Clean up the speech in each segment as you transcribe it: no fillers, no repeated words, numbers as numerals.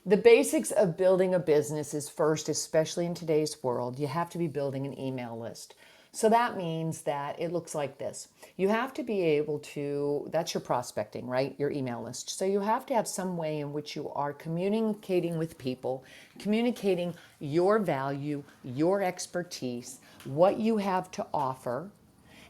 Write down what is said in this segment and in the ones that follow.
The basics of building a business is first, especially in today's world, you have to be building an email list. So that means that it looks like this. You have to be able to, that's your prospecting, right? Your email list. So you have to have some way in which you are communicating with people, communicating your value, your expertise, what you have to offer,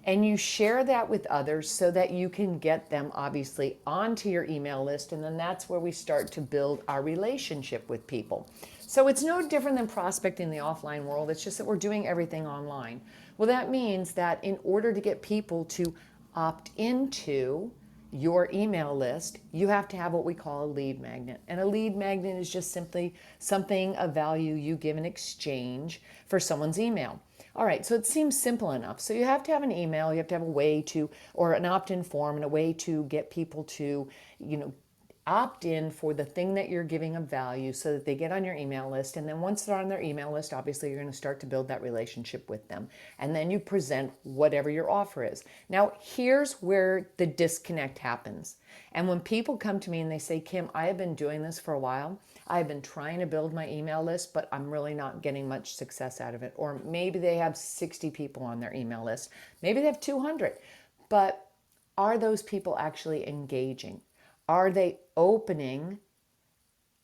and you share that with others so that you can get them obviously onto your email list, and then that's where we start to build our relationship with people. So it's no different than prospecting in the offline world, it's just that we're doing everything online. Well, that means that in order to get people to opt into your email list, you have to have what we call a lead magnet. And a lead magnet is just simply something of value you give in exchange for someone's email. All right, so it seems simple enough. So you have to have an email, you have to have a way to, or an opt-in form and a way to get people to, opt in for the thing that you're giving of value so that they get on your email list. And then once they're on their email list, obviously you're going to start to build that relationship with them. And then you present whatever your offer is. Now, here's where the disconnect happens. And when people come to me and they say, Kim, I have been doing this for a while. I've been trying to build my email list, but I'm really not getting much success out of it. Or maybe they have 60 people on their email list. Maybe they have 200. But are those people actually engaging? Are they opening?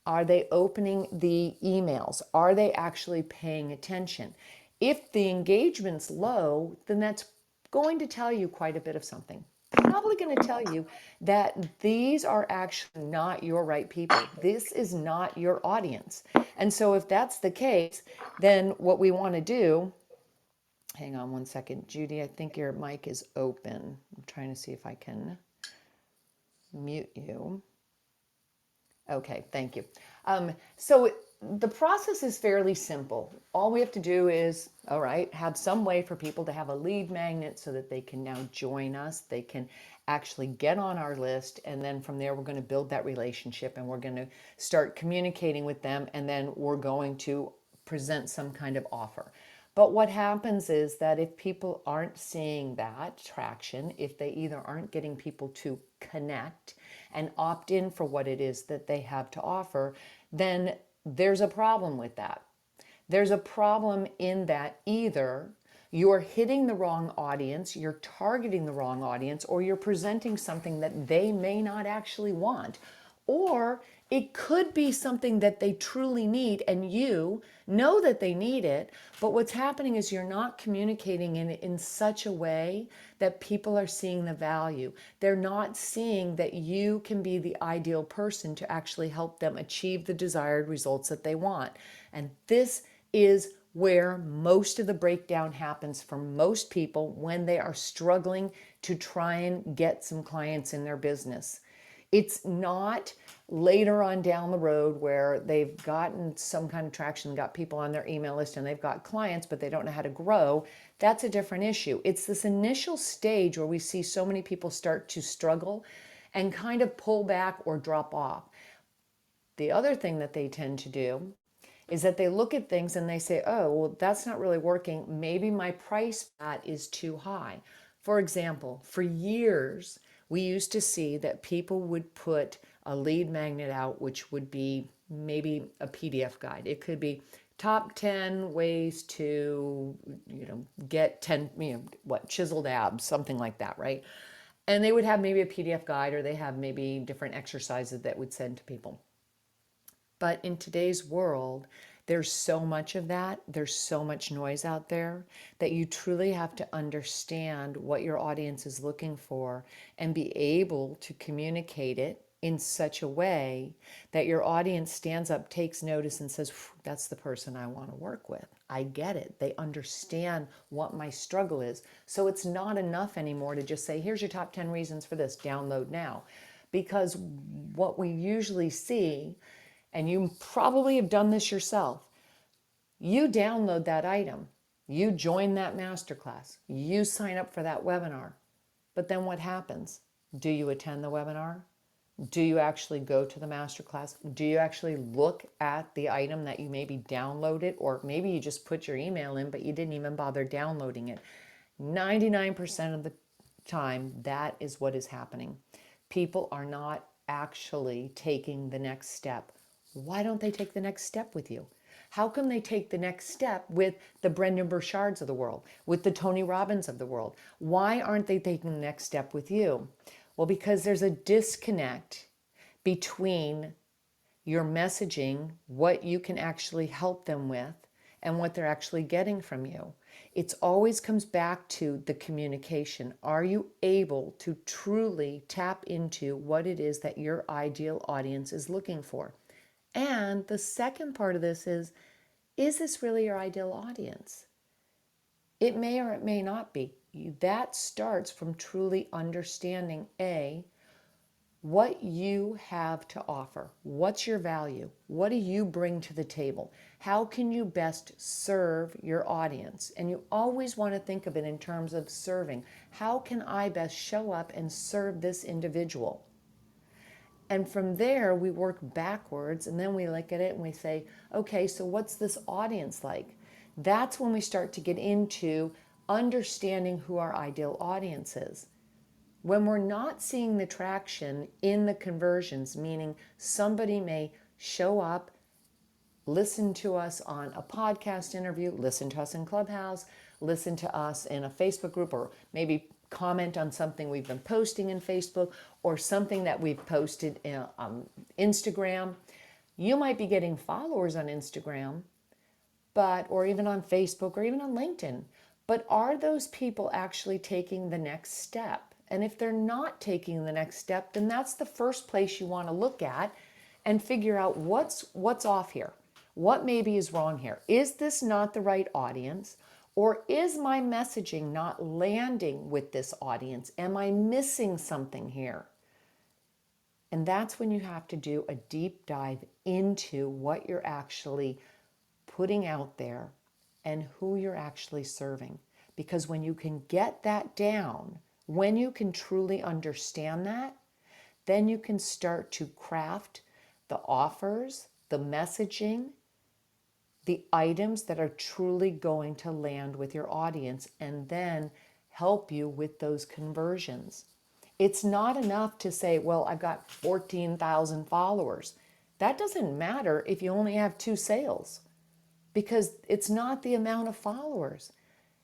Are they opening the emails? Are they actually paying attention? If the engagement's low, then that's going to tell you quite a bit of something. Probably going to tell you that these are actually not your right people. This is not your audience. And so if that's the case, then what we want to do, hang on one second, Judy, I think your mic is open. I'm trying to see if I can mute you. Okay, thank you. So the process is fairly simple. All we have to do is, all right, have some way for people to have a lead magnet so that they can now join us. They can actually get on our list. And then from there, we're going to build that relationship and we're going to start communicating with them. And then we're going to present some kind of offer. But what happens is that if people aren't seeing that traction, if they either aren't getting people to connect and opt in for what it is that they have to offer, then there's a problem with that. There's a problem in that either you're hitting the wrong audience, you're targeting the wrong audience, or you're presenting something that they may not actually want. Or it could be something that they truly need and you know that they need it, but what's happening is you're not communicating in such a way that people are seeing the value. They're not seeing that you can be the ideal person to actually help them achieve the desired results that they want. And this is where most of the breakdown happens for most people when they are struggling to try and get some clients in their business. It's not later on down the road where they've gotten some kind of traction, got people on their email list and they've got clients, but they don't know how to grow. That's a different issue. It's this initial stage where we see so many people start to struggle and kind of pull back or drop off. The other thing that they tend to do is that they look at things and they say, oh, well, that's not really working. Maybe my price at is too high. For example, for years, we used to see that people would put a lead magnet out, which would be maybe a PDF guide. It could be top 10 ways to, get 10, chiseled abs, something like that, right? And they would have maybe a PDF guide or they have maybe different exercises that would send to people. But in today's world, there's so much of that. There's so much noise out there that you truly have to understand what your audience is looking for and be able to communicate it in such a way that your audience stands up, takes notice, and says, that's the person I want to work with. I get it. They understand what my struggle is. So it's not enough anymore to just say, here's your top 10 reasons for this, download now. Because what we usually see, and you probably have done this yourself, you download that item, you join that masterclass, you sign up for that webinar. But then what happens? Do you attend the webinar? Do you actually go to the masterclass? Do you actually look at the item that you maybe downloaded? Or maybe you just put your email in, but you didn't even bother downloading it. 99% of the time, that is what is happening. People are not actually taking the next step. Why don't they take the next step with you? How come they take the next step with the Brendan Burchards of the world, with the Tony Robbins of the world? Why aren't they taking the next step with you? Well, because there's a disconnect between your messaging, what you can actually help them with, and what they're actually getting from you. It always comes back to the communication. Are you able to truly tap into what it is that your ideal audience is looking for? And the second part of this is this really your ideal audience? It may or it may not be. That starts from truly understanding what you have to offer. What's your value? What do you bring to the table? How can you best serve your audience? And you always want to think of it in terms of serving. How can I best show up and serve this individual? And from there, we work backwards and then we look at it and we say, okay, so what's this audience like? That's when we start to get into understanding who our ideal audience is. When we're not seeing the traction in the conversions, meaning somebody may show up, listen to us on a podcast interview, listen to us in Clubhouse, listen to us in a Facebook group, or maybe comment on something we've been posting in Facebook or something that we've posted on Instagram. You might be getting followers on Instagram, or even on Facebook or even on LinkedIn. But are those people actually taking the next step? And if they're not taking the next step, then that's the first place you want to look at and figure out what's off here. What maybe is wrong here? Is this not the right audience? Or is my messaging not landing with this audience? Am I missing something here? And that's when you have to do a deep dive into what you're actually putting out there and who you're actually serving. Because when you can get that down, when you can truly understand that, then you can start to craft the offers, the messaging, the items that are truly going to land with your audience and then help you with those conversions. It's not enough to say, well, I've got 14,000 followers. That doesn't matter if you only have 2 sales, because it's not the amount of followers.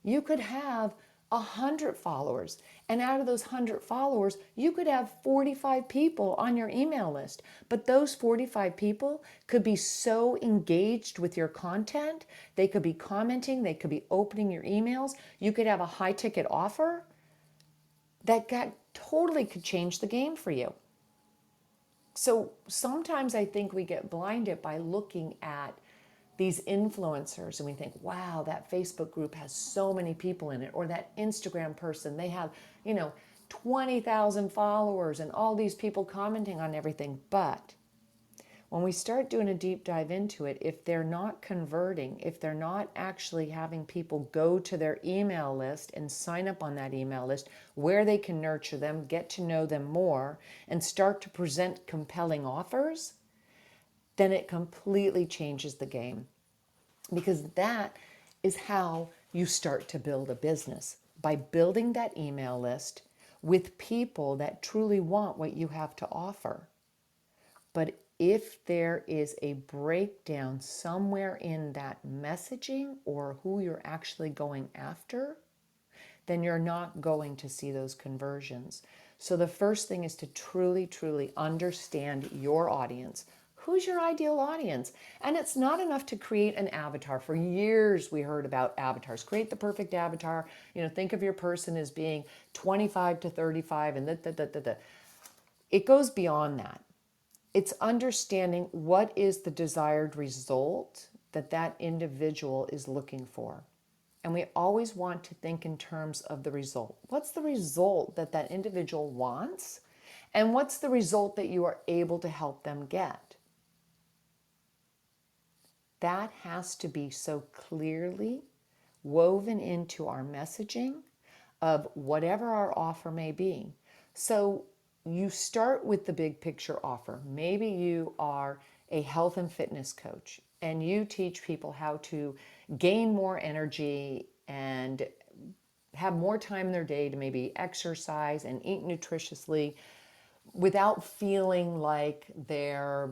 You could have 100 followers, and out of those 100 followers, you could have 45 people on your email list. But those 45 people could be so engaged with your content, they could be commenting, they could be opening your emails. You could have a high ticket offer that totally could change the game for you. So sometimes I think we get blinded by looking at these influencers and we think, wow, that Facebook group has so many people in it, or that Instagram person, they have, 20,000 followers and all these people commenting on everything. But when we start doing a deep dive into it, if they're not converting, if they're not actually having people go to their email list and sign up on that email list where they can nurture them, get to know them more, and start to present compelling offers, then it completely changes the game. Because that is how you start to build a business, by building that email list with people that truly want what you have to offer. But if there is a breakdown somewhere in that messaging or who you're actually going after, then you're not going to see those conversions. So the first thing is to truly, truly understand your audience. Who's your ideal audience? And it's not enough to create an avatar. For years, we heard about avatars. Create the perfect avatar. Think of your person as being 25 to 35 and da. It goes beyond that. It's understanding what is the desired result that individual is looking for. And we always want to think in terms of the result. What's the result that individual wants? And what's the result that you are able to help them get? That has to be so clearly woven into our messaging of whatever our offer may be. So you start with the big picture offer. Maybe you are a health and fitness coach and you teach people how to gain more energy and have more time in their day to maybe exercise and eat nutritiously without feeling like they're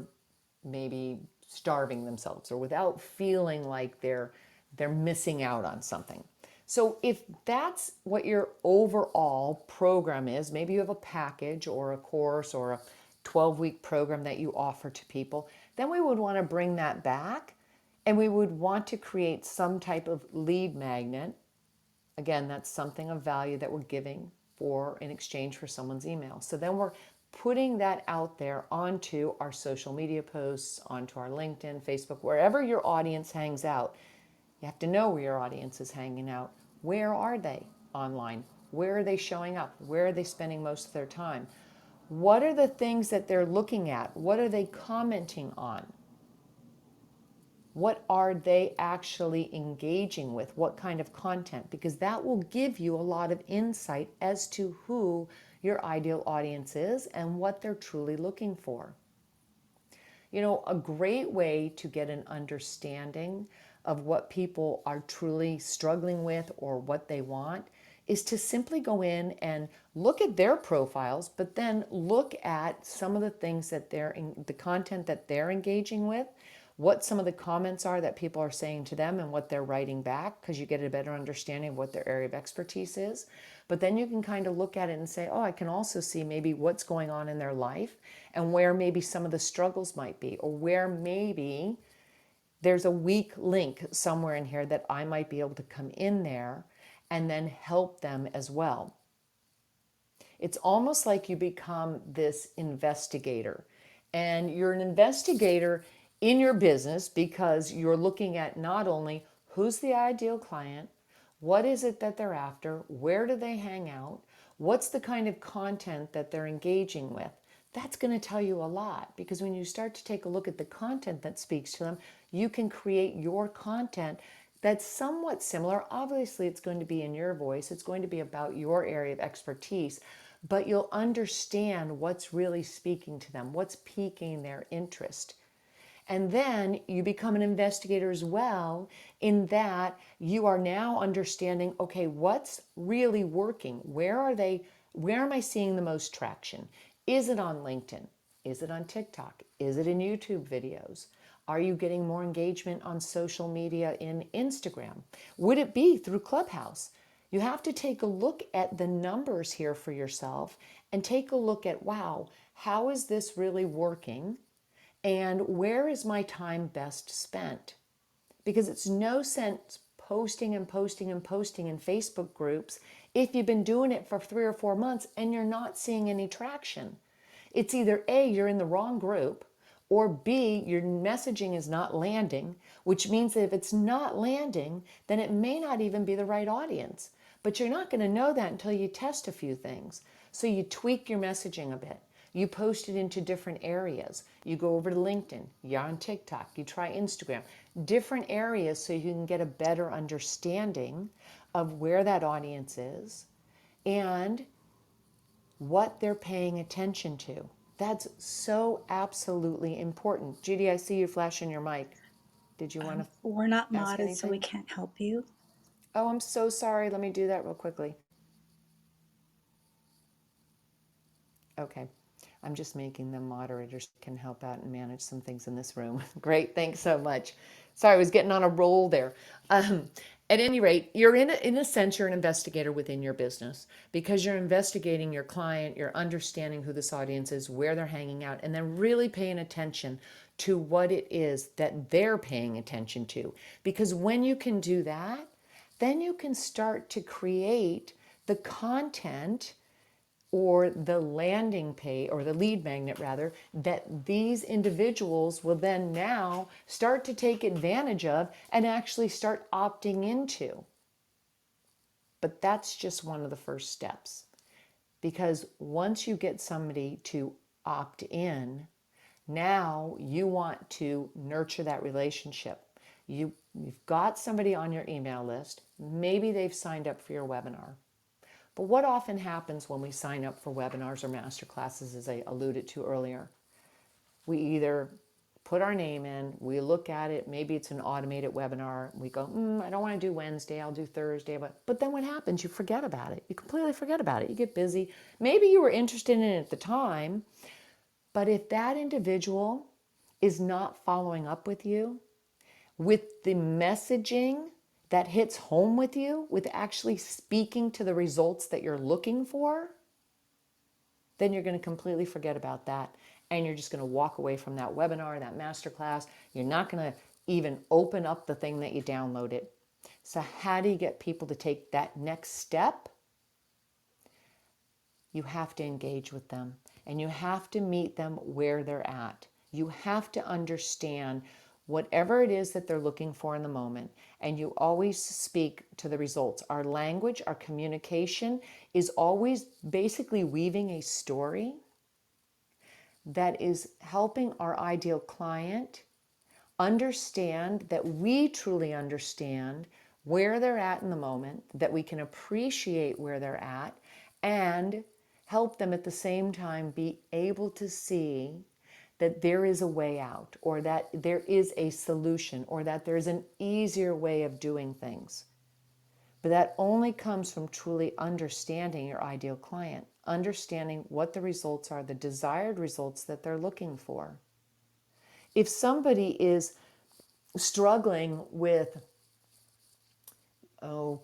maybe starving themselves or without feeling like they're missing out on something. So if that's what your overall program is, maybe you have a package or a course or a 12-week program that you offer to people, then we would want to bring that back and we would want to create some type of lead magnet. Again, that's something of value that we're giving for in exchange for someone's email. So then we're putting that out there onto our social media posts, onto our LinkedIn, Facebook, wherever your audience hangs out. You have to know where your audience is hanging out. Where are they online? Where are they showing up? Where are they spending most of their time? What are the things that they're looking at? What are they commenting on? What are they actually engaging with? What kind of content? Because that will give you a lot of insight as to who your ideal audience is and what they're truly looking for. You know, a great way to get an understanding of what people are truly struggling with or what they want is to simply go in and look at their profiles, but then look at some of the things that the content that they're engaging with, what some of the comments are that people are saying to them and what they're writing back, because you get a better understanding of what their area of expertise is. But then you can kind of look at it and say, oh, I can also see maybe what's going on in their life and where maybe some of the struggles might be, or where maybe there's a weak link somewhere in here that I might be able to come in there and then help them as well. It's almost like you become this investigator. And you're an investigator in your business because you're looking at not only who's the ideal client, what is it that they're after, where do they hang out, what's the kind of content that they're engaging with. That's going to tell you a lot, because when you start to take a look at the content that speaks to them, you can create your content that's somewhat similar. Obviously, it's going to be in your voice, it's going to be about your area of expertise, but you'll understand what's really speaking to them, what's piquing their interest. And then you become an investigator as well, in that you are now understanding, okay, what's really working? Where am I seeing the most traction? Is it on LinkedIn? Is it on TikTok? Is it in YouTube videos? Are you getting more engagement on social media in Instagram? Would it be through Clubhouse? You have to take a look at the numbers here for yourself and take a look at, wow, how is this really working? And where is my time best spent? Because it's no sense posting and posting and posting in Facebook groups if you've been doing it for 3 or 4 months and you're not seeing any traction. It's either A, you're in the wrong group, or B, your messaging is not landing, which means that if it's not landing, then it may not even be the right audience. But you're not going to know that until you test a few things. So you tweak your messaging a bit. You post it into different areas. You go over to LinkedIn, you're on TikTok, you try Instagram, different areas so you can get a better understanding of where that audience is and what they're paying attention to. That's so absolutely important. Judy, I see you flashing your mic. Did you want to We're not ask modded, so we anything? can't help you. Oh, I'm so sorry. Let me do that real quickly. Okay. I'm just making them moderators that can help out and manage some things in this room. Great. Thanks so much. Sorry, I was getting on a roll there. At any rate, you're in a sense, you're an investigator within your business, because you're investigating your client, you're understanding who this audience is, where they're hanging out, and then really paying attention to what it is that they're paying attention to. Because when you can do that, then you can start to create the content or the landing page, or the lead magnet rather, that these individuals will then now start to take advantage of and actually start opting into. But that's just one of the first steps, because once you get somebody to opt in, now you want to nurture that relationship. You've got somebody on your email list, maybe they've signed up for your webinar. But what often happens when we sign up for webinars or master classes, as I alluded to earlier, we either put our name in, we look at it, maybe it's an automated webinar, we go, I don't want to do Wednesday, I'll do Thursday. But then what happens? You forget about it. You completely forget about it. You get busy. Maybe you were interested in it at the time, but if that individual is not following up with you, with the messaging that hits home with you, with actually speaking to the results that you're looking for, then you're going to completely forget about that. And you're just going to walk away from that webinar, that masterclass. You're not going to even open up the thing that you downloaded. So, how do you get people to take that next step? You have to engage with them and you have to meet them where they're at. You have to understand whatever it is that they're looking for in the moment, and you always speak to the results. Our language, our communication is always basically weaving a story that is helping our ideal client understand that we truly understand where they're at in the moment, that we can appreciate where they're at, and help them at the same time be able to see that there is a way out, or that there is a solution, or that there's an easier way of doing things. But that only comes from truly understanding your ideal client, understanding what the results are, the desired results that they're looking for. If somebody is struggling with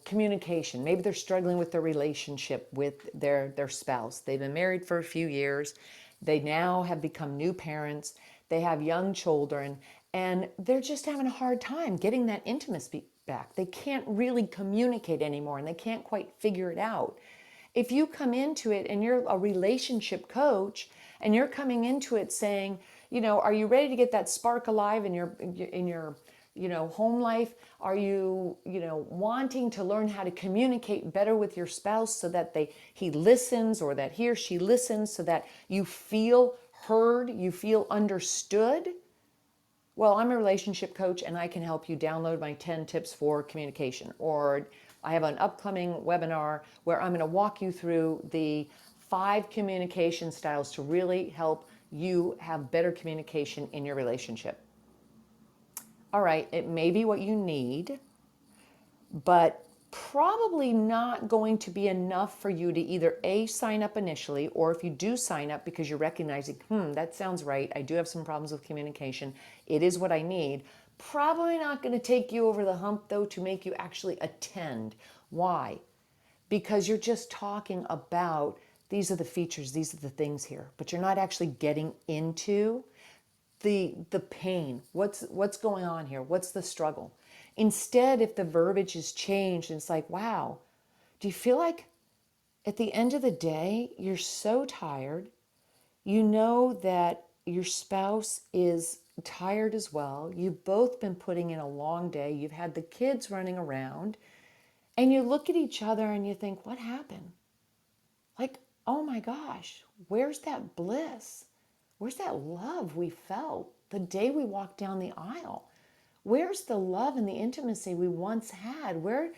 communication, maybe they're struggling with their relationship with their spouse, they've been married for a few years, they now have become new parents, they have young children, and they're just having a hard time getting that intimacy back. They can't really communicate anymore and they can't quite figure it out. If you come into it and you're a relationship coach and you're coming into it saying, are you ready to get that spark alive in your home life? Are you, wanting to learn how to communicate better with your spouse so that he listens, or that he or she listens, so that you feel heard, you feel understood? Well, I'm a relationship coach and I can help you download my 10 tips for communication. Or I have an upcoming webinar where I'm going to walk you through the 5 communication styles to really help you have better communication in your relationship. All right, it may be what you need, but probably not going to be enough for you to either A, sign up initially, or if you do sign up because you're recognizing, that sounds right, I do have some problems with communication, it is what I need. Probably not going to take you over the hump, though, to make you actually attend. Why? Because you're just talking about these are the features, these are the things here, but you're not actually getting into the pain. What's going on here? What's the struggle? Instead, if the verbiage is changed and it's like, wow, do you feel like at the end of the day, you're so tired, you know that your spouse is tired as well, you've both been putting in a long day, you've had the kids running around, and you look at each other and you think, what happened? Like, oh my gosh, where's that bliss? Where's that love we felt the day we walked down the aisle? Where's the love and the intimacy we once had? Where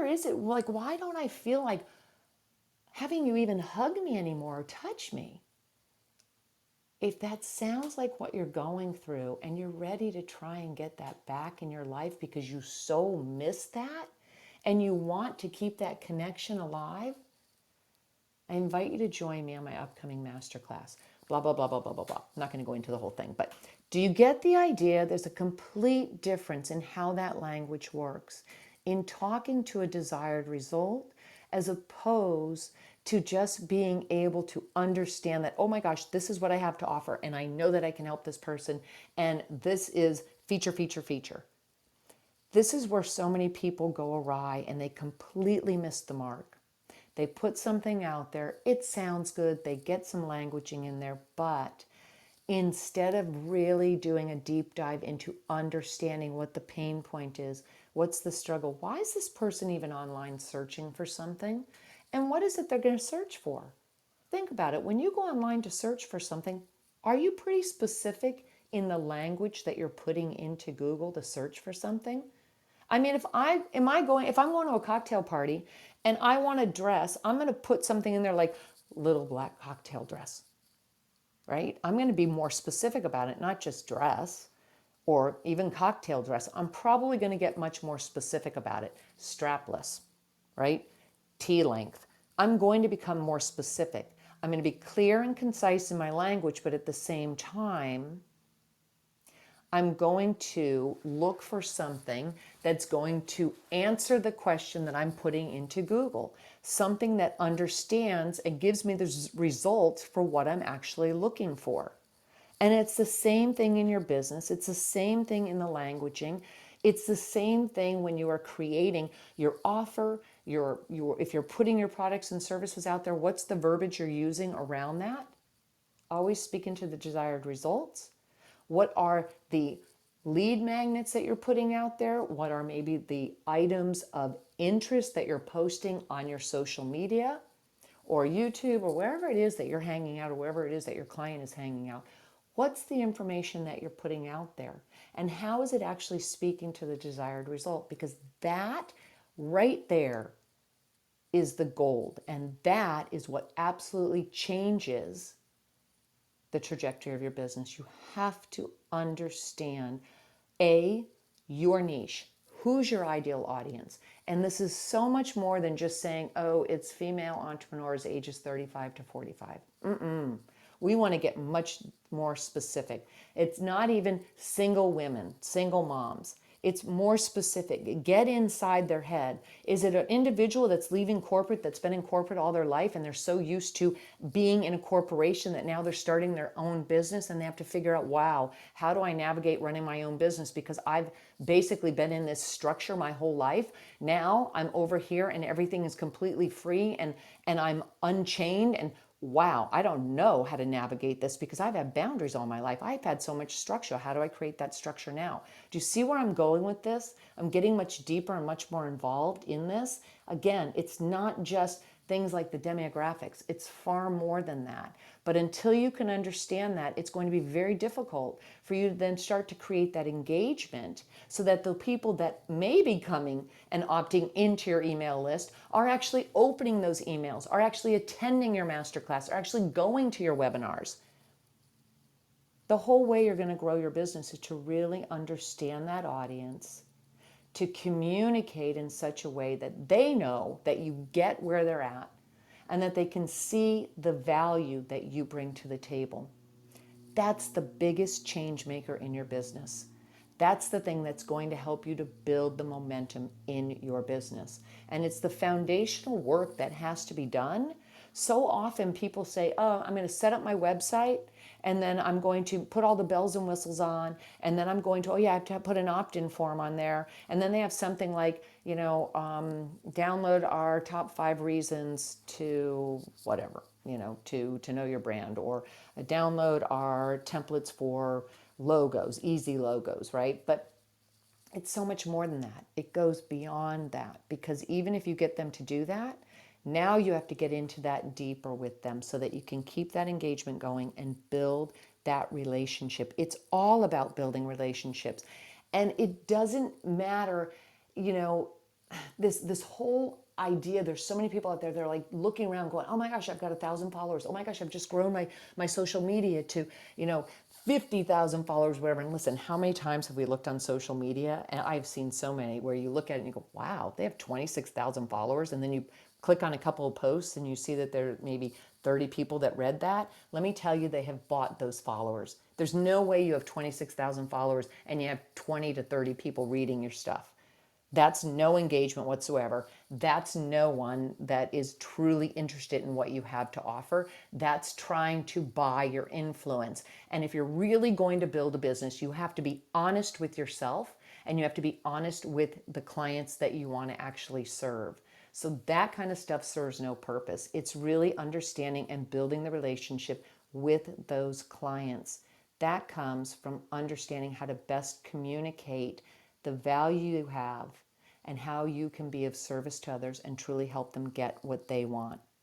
is it? Like, why don't I feel like having you even hug me anymore or touch me? If that sounds like what you're going through and you're ready to try and get that back in your life because you so miss that and you want to keep that connection alive, I invite you to join me on my upcoming masterclass. Blah, blah, blah, blah, blah, blah, blah. I'm not going to go into the whole thing, but do you get the idea? There's a complete difference in how that language works in talking to a desired result as opposed to just being able to understand that, oh my gosh, this is what I have to offer, and I know that I can help this person, and this is feature, feature, feature. This is where so many people go awry and they completely miss the mark. They put something out there, it sounds good, they get some languaging in there, but instead of really doing a deep dive into understanding what the pain point is, what's the struggle, why is this person even online searching for something, and what is it they're going to search for? Think about it. When you go online to search for something, are you pretty specific in the language that you're putting into Google to search for something? I mean, if I'm going to a cocktail party and I want a dress, I'm going to put something in there like little black cocktail dress, right? I'm going to be more specific about it, not just dress or even cocktail dress. I'm probably going to get much more specific about it. Strapless, right? T length. I'm going to become more specific. I'm going to be clear and concise in my language, but at the same time, I'm going to look for something that's going to answer the question that I'm putting into Google, something that understands and gives me the results for what I'm actually looking for. And it's the same thing in your business. It's the same thing in the languaging. It's the same thing when you are creating your offer, if you're putting your products and services out there, what's the verbiage you're using around that? Always speaking to the desired results. What are the lead magnets that you're putting out there? What are maybe the items of interest that you're posting on your social media or YouTube or wherever it is that you're hanging out or wherever it is that your client is hanging out? What's the information that you're putting out there? And how is it actually speaking to the desired result? Because that right there is the gold. And that is what absolutely changes the trajectory of your business. You have to understand A, your niche. Who's your ideal audience? And this is so much more than just saying, oh, it's female entrepreneurs ages 35 to 45. We want to get much more specific. It's not even single women, single moms. It's more specific. Get inside their head. Is it an individual that's leaving corporate, that's been in corporate all their life, and they're so used to being in a corporation that now they're starting their own business and they have to figure out, wow, how do I navigate running my own business? Because I've basically been in this structure my whole life. Now I'm over here and everything is completely free and I'm unchained, and wow, I don't know how to navigate this because I've had boundaries all my life. I've had so much structure. How do I create that structure now? Do you see where I'm going with this? I'm getting much deeper and much more involved in this. Again, it's not just things like the demographics. It's far more than that. But until you can understand that, it's going to be very difficult for you to then start to create that engagement so that the people that may be coming and opting into your email list are actually opening those emails, are actually attending your masterclass, are actually going to your webinars. The whole way you're going to grow your business is to really understand that audience, to communicate in such a way that they know that you get where they're at and that they can see the value that you bring to the table. That's the biggest change maker in your business. That's the thing that's going to help you to build the momentum in your business. And it's the foundational work that has to be done. So often people say, oh, I'm going to set up my website and then I'm going to put all the bells and whistles on, and then I'm going to, oh yeah, I have to put an opt-in form on there. And then they have something like, download our top 5 reasons to whatever, to know your brand, or download our templates for logos, easy logos, right? But it's so much more than that. It goes beyond that, because even if you get them to do that, now you have to get into that deeper with them so that you can keep that engagement going and build that relationship. It's all about building relationships. And it doesn't matter, this whole idea, there's so many people out there, they're like looking around going, oh my gosh, I've got 1,000 followers. Oh my gosh, I've just grown my social media to 50,000 followers, whatever. And listen, how many times have we looked on social media? And I've seen so many where you look at it and you go, wow, they have 26,000 followers. And then you click on a couple of posts and you see that there are maybe 30 people that read that. Let me tell you, they have bought those followers. There's no way you have 26,000 followers and you have 20 to 30 people reading your stuff. That's no engagement whatsoever. That's no one that is truly interested in what you have to offer. That's trying to buy your influence. And if you're really going to build a business, you have to be honest with yourself and you have to be honest with the clients that you want to actually serve. So that kind of stuff serves no purpose. It's really understanding and building the relationship with those clients. That comes from understanding how to best communicate the value you have and how you can be of service to others and truly help them get what they want.